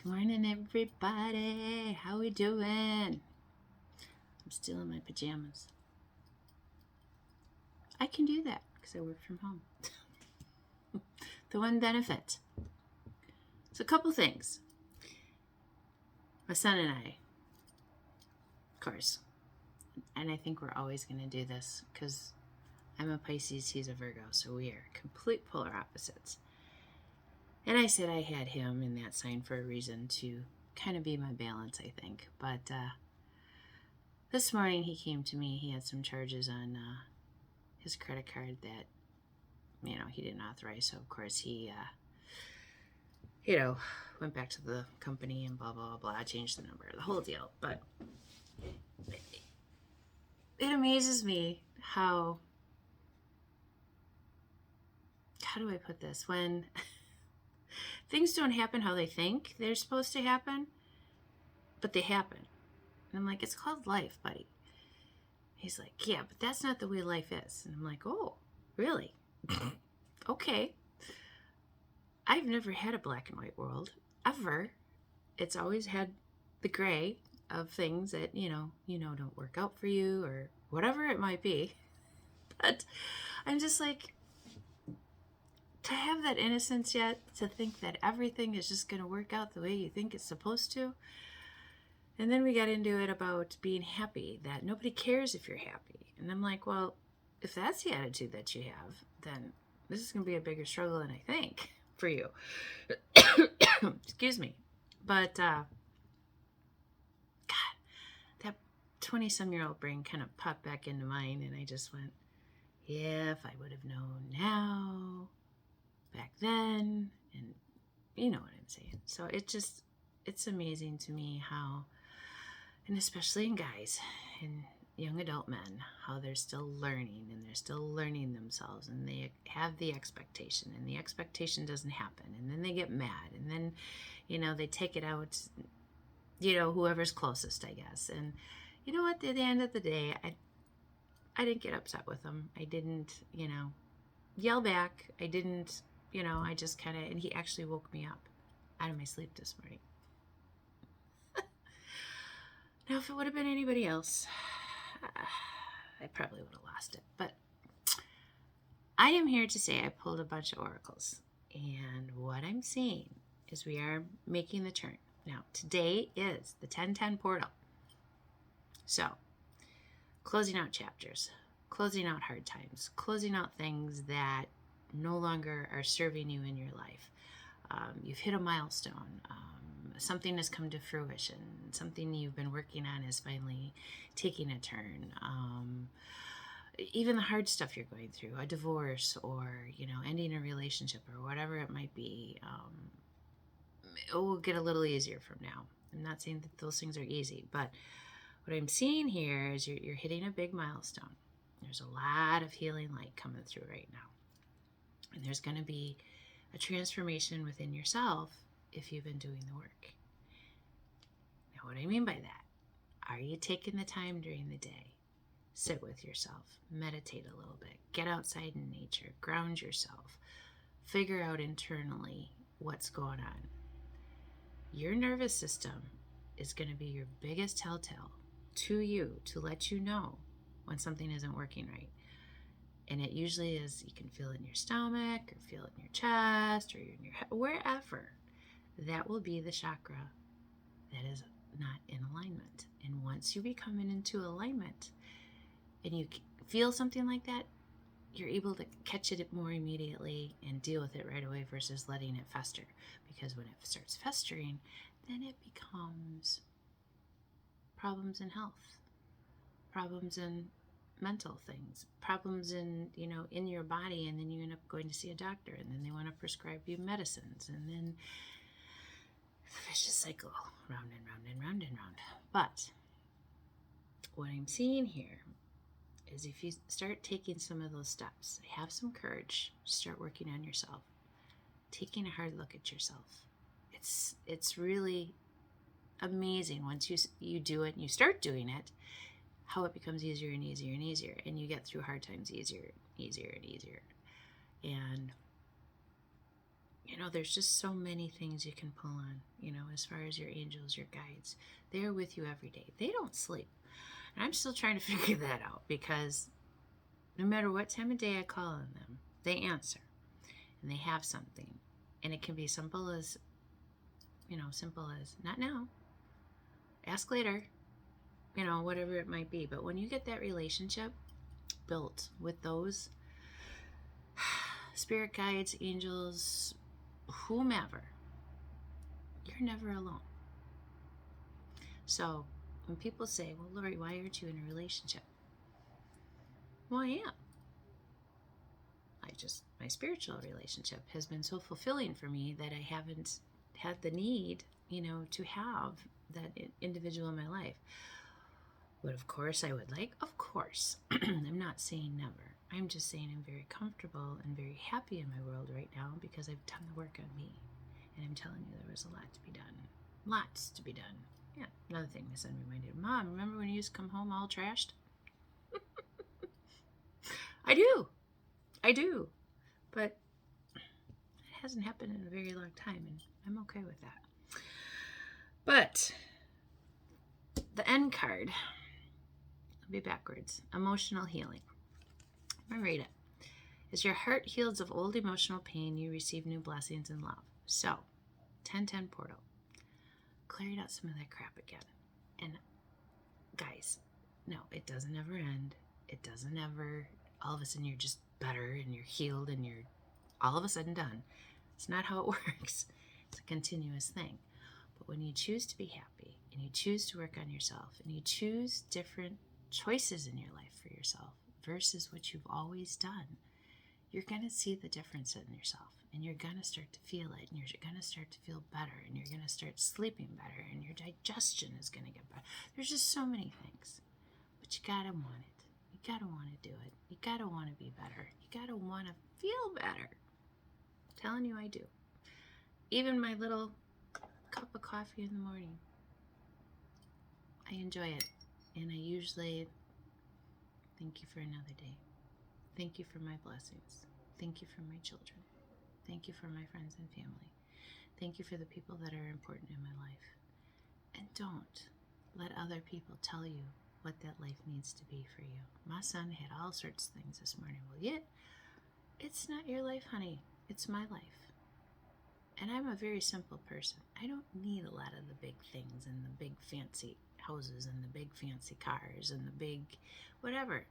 Morning, everybody. How we doing? I'm still in my pajamas. I can do that because I work from home. The one benefit. So a couple things. My son and I, of course, and I think we're always going to do this because I'm a Pisces, he's a Virgo, so we are complete polar opposites. And I said I had him in that sign for a reason to kind of be my balance, I think. But this morning he came to me. He had some charges on his credit card that, he didn't authorize. So, of course, he, went back to the company and blah, blah, blah, changed the number, the whole deal. But it amazes me how do I put this? When things don't happen how they think they're supposed to happen, but they happen. And I'm like, it's called life, buddy. He's like, yeah, but that's not the way life is. And I'm like, oh, really? Okay. I've never had a black and white world, ever. It's always had the gray of things that, don't work out for you or whatever it might be. But I'm just like, to have that innocence yet, to think that everything is just going to work out the way you think it's supposed to. And then we got into it about being happy, that nobody cares if you're happy. And I'm like, well, if that's the attitude that you have, then this is going to be a bigger struggle than I think for you. Excuse me. But, God, that 20-some-year-old brain kind of popped back into mine, and I just went, yeah, if I would have known now, back then, and you know what I'm saying. So it's amazing to me how, and especially in guys and young adult men, how they're still learning and they're still learning themselves, and they have the expectation, and the expectation doesn't happen, and then they get mad, and then they take it out, whoever's closest, I guess. And you know what, at the end of the day, I didn't get upset with them. I didn't yell back. I didn't I just kind of, and he actually woke me up out of my sleep this morning. Now, if it would have been anybody else, I probably would have lost it. But I am here to say I pulled a bunch of oracles. And what I'm seeing is we are making the turn. Now, today is the 10/10 portal. So, closing out chapters, closing out hard times, closing out things that no longer are serving you in your life. You've hit a milestone. Something has come to fruition. Something you've been working on is finally taking a turn. Even the hard stuff you're going through, a divorce or, ending a relationship or whatever it might be, it will get a little easier from now. I'm not saying that those things are easy, but what I'm seeing here is you're hitting a big milestone. There's a lot of healing light coming through right now. And there's going to be a transformation within yourself if you've been doing the work. Now, what I mean by that, are you taking the time during the day? Sit with yourself, meditate a little bit, get outside in nature, ground yourself, figure out internally what's going on. Your nervous system is going to be your biggest telltale to you to let you know when something isn't working right. And it usually is, you can feel it in your stomach or feel it in your chest or in your head, wherever. That will be the chakra that is not in alignment. And once you become into alignment and you feel something like that, you're able to catch it more immediately and deal with it right away versus letting it fester. Because when it starts festering, then it becomes problems in health, problems in mental things, problems in in your body, and then you end up going to see a doctor, and then they want to prescribe you medicines, and then the vicious cycle, round and round and round and round. But what I'm seeing here is if you start taking some of those steps, have some courage, start working on yourself, taking a hard look at yourself. It's really amazing once you do it and you start doing it, how it becomes easier and easier and easier, and you get through hard times easier and easier and easier. And There's just so many things you can pull on, as far as your angels, your guides. They're with you every day. They don't sleep. And I'm still trying to figure that out, because no matter what time of day I call on them, they answer and they have something. And it can be simple as, not now, ask later, whatever it might be. But when you get that relationship built with those spirit guides, angels, whomever, you're never alone. So when people say, well, Lori, why aren't you in a relationship? Well, I am. My spiritual relationship has been so fulfilling for me that I haven't had the need, to have that individual in my life. What, of course, I would like? Of course. I'm not saying never. I'm just saying I'm very comfortable and very happy in my world right now because I've done the work on me. And I'm telling you, there was a lot to be done. Lots to be done. Yeah, another thing my son reminded me, Mom, remember when you used to come home all trashed? I do. But it hasn't happened in a very long time, and I'm okay with that. But the end card, I'll be backwards. Emotional healing. I'm going to read it. As your heart heals of old emotional pain, you receive new blessings and love. So, 1010 portal. Clearing out some of that crap again. And guys, no, it doesn't ever end. It doesn't ever, all of a sudden you're just better and you're healed and you're all of a sudden done. It's not how it works. It's a continuous thing. But when you choose to be happy and you choose to work on yourself and you choose different choices in your life for yourself versus what you've always done, you're going to see the difference in yourself, and you're going to start to feel it, and you're going to start to feel better, and you're going to start sleeping better, and your digestion is going to get better. There's just so many things, but you got to want it. You got to want to do it. You got to want to be better. You got to want to feel better. I'm telling you, I do. Even my little cup of coffee in the morning, I enjoy it, and I usually thank you for another day. Thank you for my blessings. Thank you for my children. Thank you for my friends and family. Thank you for the people that are important in my life. And don't let other people tell you what that life needs to be for you. My son had all sorts of things this morning. Well, yeah, it's not your life, honey. It's my life. And I'm a very simple person. I don't need a lot of the big things and the big fancy houses and the big fancy cars and the big whatever.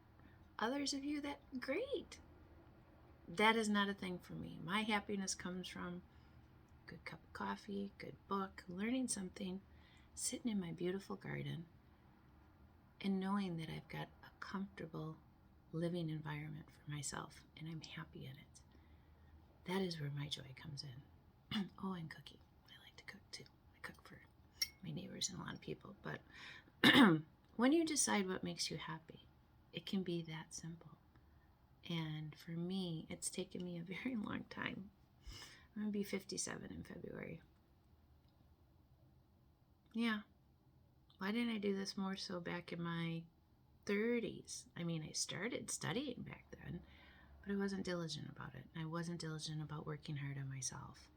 Others of you, that great. That is not a thing for me. My happiness comes from a good cup of coffee, good book, learning something, sitting in my beautiful garden, and knowing that I've got a comfortable living environment for myself, and I'm happy in it. That is where my joy comes in. Oh, and cooking. I like to cook too. I cook for my neighbors and a lot of people. But when you decide what makes you happy, it can be that simple. And for me, it's taken me a very long time. I'm going to be 57 in February. Yeah. Why didn't I do this more so back in my 30s? I mean, I started studying back then, but I wasn't diligent about it. I wasn't diligent about working hard on myself.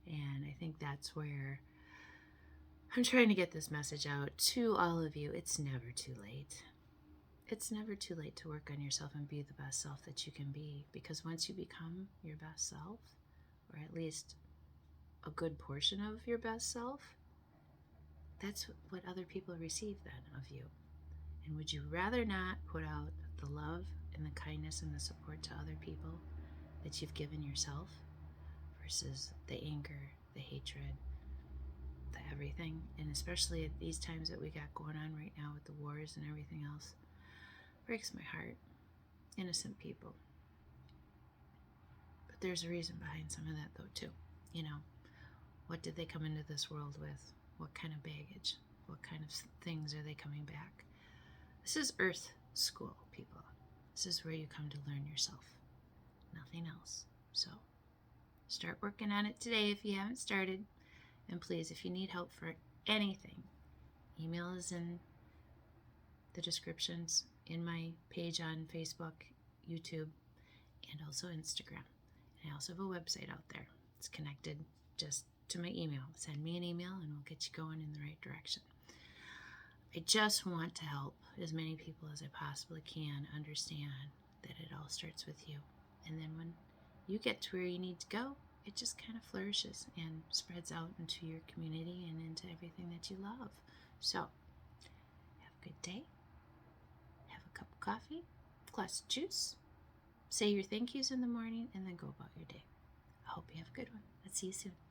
And I think that's where I'm trying to get this message out to all of you. It's never too late. It's never too late to work on yourself and be the best self that you can be, because once you become your best self, or at least a good portion of your best self, that's what other people receive then of you. And would you rather not put out the love and the kindness and the support to other people that you've given yourself versus the anger, the hatred, the everything? And especially at these times that we got going on right now with the wars and everything else, breaks my heart. Innocent people. But there's a reason behind some of that though too. What did they come into this world with? What kind of baggage? What kind of things are they coming back? This is Earth School, people. This is where you come to learn yourself. Nothing else. So start working on it today if you haven't started. And please, if you need help for anything, email is in the descriptions in my page on Facebook, YouTube, and also Instagram. And I also have a website out there. It's connected just to my email. Send me an email and we'll get you going in the right direction. I just want to help as many people as I possibly can understand that it all starts with you. And then when you get to where you need to go, it just kind of flourishes and spreads out into your community and into everything that you love. So, have a good day. Have a cup of coffee, a glass of juice. Say your thank yous in the morning and then go about your day. I hope you have a good one. Let's see you soon.